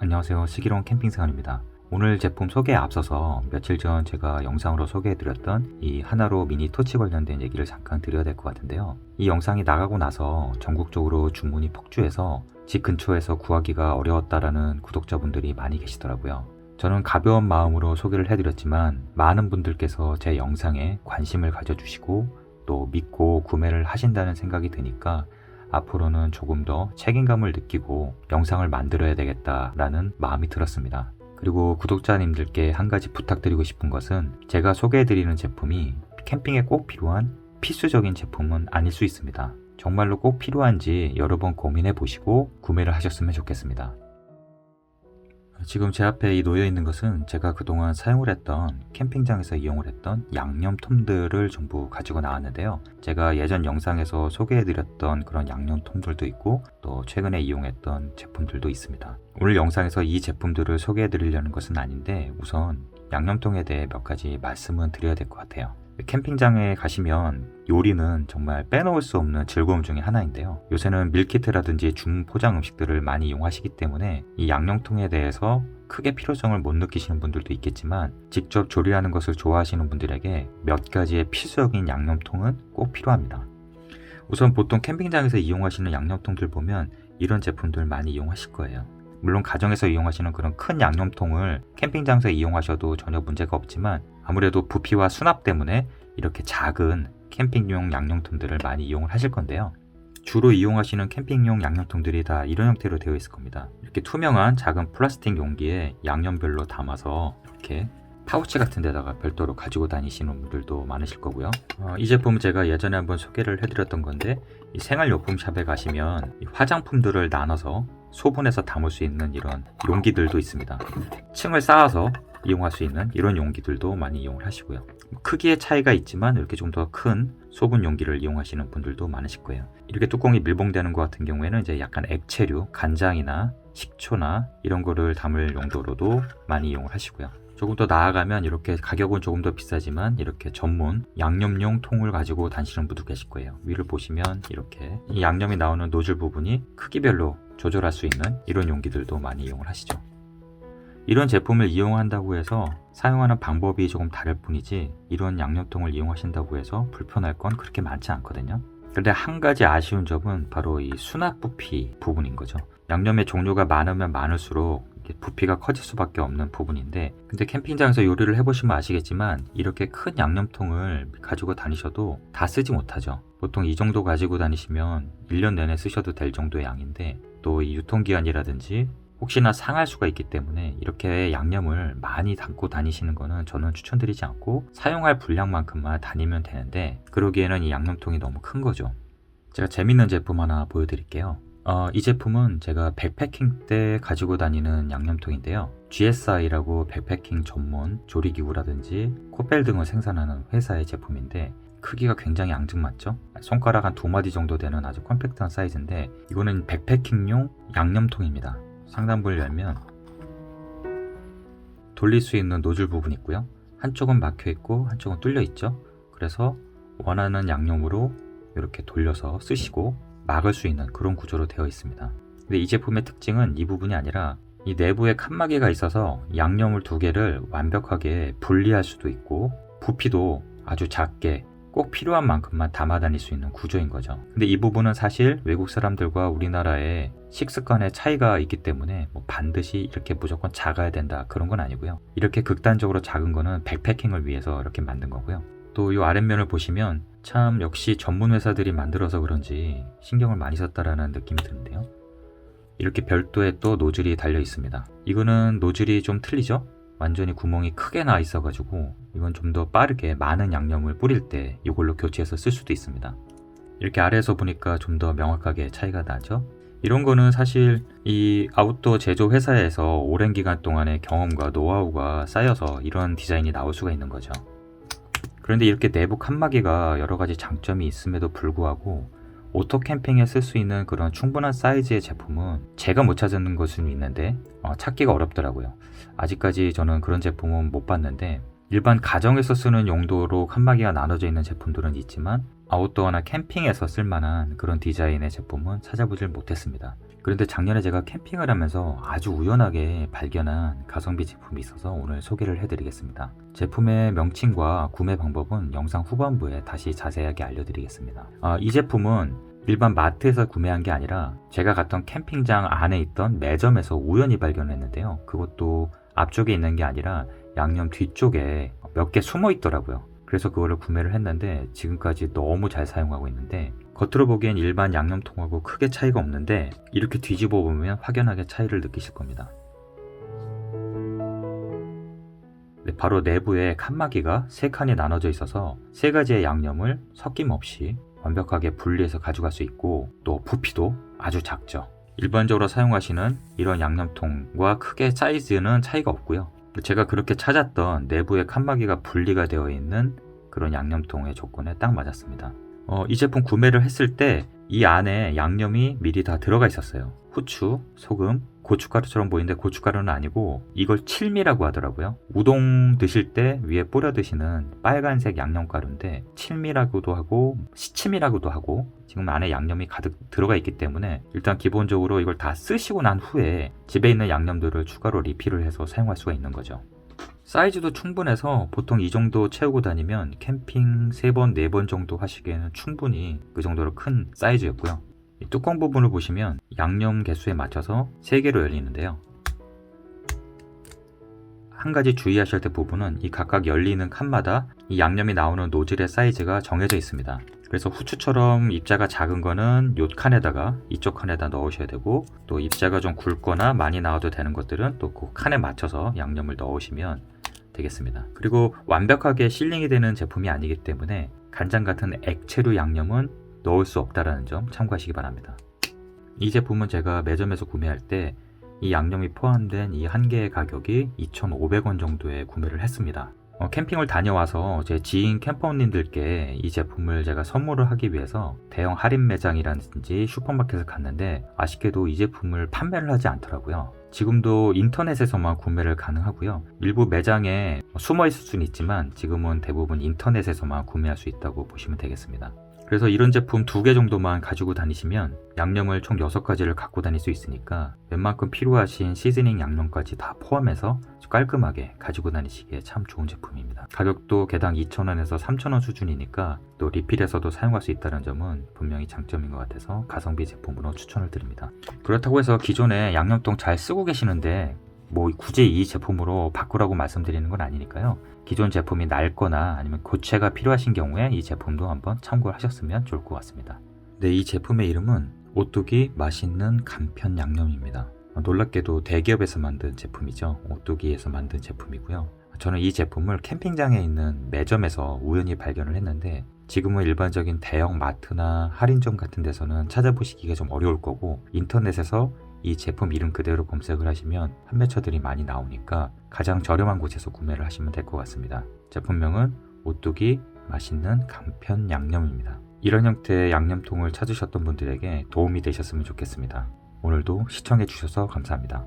안녕하세요. 슬기로운 캠핑생활입니다. 오늘 제품 소개에 앞서서 며칠 전 제가 영상으로 소개해드렸던 이 하나로 미니 토치 관련된 얘기를 잠깐 드려야 될 것 같은데요. 이 영상이 나가고 나서 전국적으로 주문이 폭주해서 집 근처에서 구하기가 어려웠다라는 구독자분들이 많이 계시더라고요. 저는 가벼운 마음으로 소개를 해드렸지만 많은 분들께서 제 영상에 관심을 가져주시고 또 믿고 구매를 하신다는 생각이 드니까 앞으로는 조금 더 책임감을 느끼고 영상을 만들어야 되겠다라는 마음이 들었습니다. 그리고 구독자님들께 한 가지 부탁드리고 싶은 것은 제가 소개해드리는 제품이 캠핑에 꼭 필요한 필수적인 제품은 아닐 수 있습니다. 정말로 꼭 필요한지 여러 번 고민해 보시고 구매를 하셨으면 좋겠습니다. 지금 제 앞에 놓여 있는 것은 제가 그동안 사용을 했던 캠핑장에서 이용을 했던 양념통들을 전부 가지고 나왔는데요. 제가 예전 영상에서 소개해드렸던 그런 양념통들도 있고 또 최근에 이용했던 제품들도 있습니다. 오늘 영상에서 이 제품들을 소개해드리려는 것은 아닌데 우선 양념통에 대해 몇 가지 말씀은 드려야 될 것 같아요. 캠핑장에 가시면 요리는 정말 빼놓을 수 없는 즐거움 중에 하나인데요. 요새는 밀키트라든지 중포장 음식들을 많이 이용하시기 때문에 이 양념통에 대해서 크게 필요성을 못 느끼시는 분들도 있겠지만 직접 조리하는 것을 좋아하시는 분들에게 몇 가지의 필수적인 양념통은 꼭 필요합니다. 우선 보통 캠핑장에서 이용하시는 양념통들 보면 이런 제품들 많이 이용하실 거예요. 물론 가정에서 이용하시는 그런 큰 양념통을 캠핑장에서 이용하셔도 전혀 문제가 없지만 아무래도 부피와 수납 때문에 이렇게 작은 캠핑용 양념통들을 많이 이용을 하실 건데요. 주로 이용하시는 캠핑용 양념통들이 다 이런 형태로 되어 있을 겁니다. 이렇게 투명한 작은 플라스틱 용기에 양념별로 담아서 이렇게 파우치 같은 데다가 별도로 가지고 다니시는 분들도 많으실 거고요. 이 제품은 제가 예전에 한번 소개를 해드렸던 건데 이 생활용품샵에 가시면 이 화장품들을 나눠서 소분해서 담을 수 있는 이런 용기들도 있습니다. 층을 쌓아서 이용할 수 있는 이런 용기들도 많이 이용을 하시고요. 크기의 차이가 있지만 이렇게 좀 더 큰 소분 용기를 이용하시는 분들도 많으실 거예요. 이렇게 뚜껑이 밀봉되는 것 같은 경우에는 이제 약간 액체류, 간장이나 식초나 이런 거를 담을 용도로도 많이 이용을 하시고요. 조금 더 나아가면 이렇게 가격은 조금 더 비싸지만 이렇게 전문 양념용 통을 가지고 다니시는 분도 계실 거예요. 위를 보시면 이렇게 이 양념이 나오는 노즐 부분이 크기별로 조절할 수 있는 이런 용기들도 많이 이용을 하시죠. 이런 제품을 이용한다고 해서 사용하는 방법이 조금 다를 뿐이지 이런 양념통을 이용하신다고 해서 불편할 건 그렇게 많지 않거든요. 그런데 한 가지 아쉬운 점은 바로 이 수납 부피 부분인 거죠. 양념의 종류가 많으면 많을수록 부피가 커질 수밖에 없는 부분인데 근데 캠핑장에서 요리를 해보시면 아시겠지만 이렇게 큰 양념통을 가지고 다니셔도 다 쓰지 못하죠. 보통 이 정도 가지고 다니시면 1년 내내 쓰셔도 될 정도의 양인데 또 이 유통기한이라든지 혹시나 상할 수가 있기 때문에 이렇게 양념을 많이 담고 다니시는 거는 저는 추천드리지 않고 사용할 분량만큼만 다니면 되는데 그러기에는 이 양념통이 너무 큰 거죠. 제가 재밌는 제품 하나 보여드릴게요. 이 제품은 제가 백패킹 때 가지고 다니는 양념통인데요. GSI라고 백패킹 전문 조리기구라든지 코펠 등을 생산하는 회사의 제품인데 크기가 굉장히 앙증맞죠? 손가락 한 2마디 정도 되는 아주 컴팩트한 사이즈인데 이거는 백패킹용 양념통입니다. 상단부를 열면 돌릴 수 있는 노즐 부분이 있고요. 한쪽은 막혀 있고 한쪽은 뚫려 있죠. 그래서 원하는 양념으로 이렇게 돌려서 쓰시고 막을 수 있는 그런 구조로 되어 있습니다. 근데 이 제품의 특징은 이 부분이 아니라 이 내부에 칸막이가 있어서 양념을 두 개를 완벽하게 분리할 수도 있고 부피도 아주 작게 꼭 필요한 만큼만 담아 다닐 수 있는 구조인 거죠. 근데 이 부분은 사실 외국 사람들과 우리나라의 식습관의 차이가 있기 때문에 반드시 이렇게 무조건 작아야 된다 그런 건 아니고요. 이렇게 극단적으로 작은 거는 백패킹을 위해서 이렇게 만든 거고요. 또 이 아랫면을 보시면 참 역시 전문 회사들이 만들어서 그런지 신경을 많이 썼다라는 느낌이 드는데요. 이렇게 별도의 또 노즐이 달려 있습니다. 이거는 노즐이 좀 틀리죠? 완전히 구멍이 크게 나 있어가지고 이건 좀 더 빠르게 많은 양념을 뿌릴 때 이걸로 교체해서 쓸 수도 있습니다. 이렇게 아래에서 보니까 좀 더 명확하게 차이가 나죠? 이런 거는 사실 이 아웃도어 제조 회사에서 오랜 기간 동안의 경험과 노하우가 쌓여서 이런 디자인이 나올 수가 있는 거죠. 그런데 이렇게 내부 칸막이가 여러 가지 장점이 있음에도 불구하고 오토 캠핑에 쓸 수 있는 그런 충분한 사이즈의 제품은 제가 못 찾는 것은 있는데 찾기가 어렵더라고요. 아직까지 저는 그런 제품은 못 봤는데 일반 가정에서 쓰는 용도로 칸막이가 나눠져 있는 제품들은 있지만 아웃도어나 캠핑에서 쓸만한 그런 디자인의 제품은 찾아보질 못했습니다. 그런데 작년에 제가 캠핑을 하면서 아주 우연하게 발견한 가성비 제품이 있어서 오늘 소개를 해드리겠습니다. 제품의 명칭과 구매 방법은 영상 후반부에 다시 자세하게 알려드리겠습니다. 이 제품은 일반 마트에서 구매한 게 아니라 제가 갔던 캠핑장 안에 있던 매점에서 우연히 발견했는데요. 그것도 앞쪽에 있는 게 아니라 양념 뒤쪽에 몇 개 숨어 있더라고요. 그래서 그거를 구매를 했는데 지금까지 너무 잘 사용하고 있는데, 겉으로 보기엔 일반 양념통하고 크게 차이가 없는데 이렇게 뒤집어 보면 확연하게 차이를 느끼실 겁니다. 네, 바로 내부에 칸막이가 3칸이 나눠져 있어서 3가지의 양념을 섞임없이 완벽하게 분리해서 가져갈 수 있고, 또 부피도 아주 작죠. 일반적으로 사용하시는 이런 양념통과 크게 사이즈는 차이가 없고요. 제가 그렇게 찾았던 내부에 칸막이가 분리가 되어 있는 그런 양념통의 조건에 딱 맞았습니다. 이 제품 구매를 했을 때 이 안에 양념이 미리 다 들어가 있었어요. 후추, 소금, 고춧가루처럼 보이는데 고춧가루는 아니고 이걸 칠미라고 하더라고요. 우동 드실 때 위에 뿌려 드시는 빨간색 양념가루인데 칠미라고도 하고 시침이라고도 하고, 지금 안에 양념이 가득 들어가 있기 때문에 일단 기본적으로 이걸 다 쓰시고 난 후에 집에 있는 양념들을 추가로 리필을 해서 사용할 수가 있는 거죠. 사이즈도 충분해서 보통 이 정도 채우고 다니면 캠핑 3번, 4번 정도 하시기에는 충분히 그 정도로 큰 사이즈였고요. 이 뚜껑 부분을 보시면 양념 개수에 맞춰서 3개로 열리는데요. 한 가지 주의하셔야 될 부분은 이 각각 열리는 칸마다 이 양념이 나오는 노즐의 사이즈가 정해져 있습니다. 그래서 후추처럼 입자가 작은 거는 이 칸에다가 이쪽 칸에다 넣으셔야 되고, 또 입자가 좀 굵거나 많이 나와도 되는 것들은 또 그 칸에 맞춰서 양념을 넣으시면 되겠습니다. 그리고 완벽하게 실링이 되는 제품이 아니기 때문에 간장 같은 액체류 양념은 넣을 수 없다는 점 참고하시기 바랍니다. 이 제품은 제가 매점에서 구매할 때 이 양념이 포함된 이 한 개의 가격이 2,500원 정도에 구매를 했습니다. 캠핑을 다녀와서 제 지인 캠퍼님들께 이 제품을 제가 선물을 하기 위해서 대형 할인 매장이라든지 슈퍼마켓을 갔는데 아쉽게도 이 제품을 판매를 하지 않더라고요. 지금도 인터넷에서만 구매를 가능하고요. 일부 매장에 숨어 있을 수는 있지만 지금은 대부분 인터넷에서만 구매할 수 있다고 보시면 되겠습니다. 그래서 이런 제품 2개 정도만 가지고 다니시면 양념을 총 6가지를 갖고 다닐 수 있으니까 웬만큼 필요하신 시즈닝 양념까지 다 포함해서 깔끔하게 가지고 다니시기에 참 좋은 제품입니다. 가격도 개당 2,000원에서 3,000원 수준이니까 또 리필해서도 사용할 수 있다는 점은 분명히 장점인 것 같아서 가성비 제품으로 추천을 드립니다. 그렇다고 해서 기존에 양념통 잘 쓰고 계시는데 굳이 이 제품으로 바꾸라고 말씀드리는 건 아니니까요. 기존 제품이 낡거나 아니면 교체가 필요하신 경우에 이 제품도 한번 참고를 하셨으면 좋을 것 같습니다. 네, 이 제품의 이름은 오뚜기 맛있는 간편 양념입니다. 놀랍게도 대기업에서 만든 제품이죠. 오뚜기에서 만든 제품이고요. 저는 이 제품을 캠핑장에 있는 매점에서 우연히 발견을 했는데, 지금은 일반적인 대형 마트나 할인점 같은 데서는 찾아보시기가 좀 어려울 거고, 인터넷에서 이 제품 이름 그대로 검색을 하시면 판매처들이 많이 나오니까 가장 저렴한 곳에서 구매를 하시면 될 것 같습니다. 제품명은 오뚜기 맛있는 간편 양념입니다. 이런 형태의 양념통을 찾으셨던 분들에게 도움이 되셨으면 좋겠습니다. 오늘도 시청해 주셔서 감사합니다.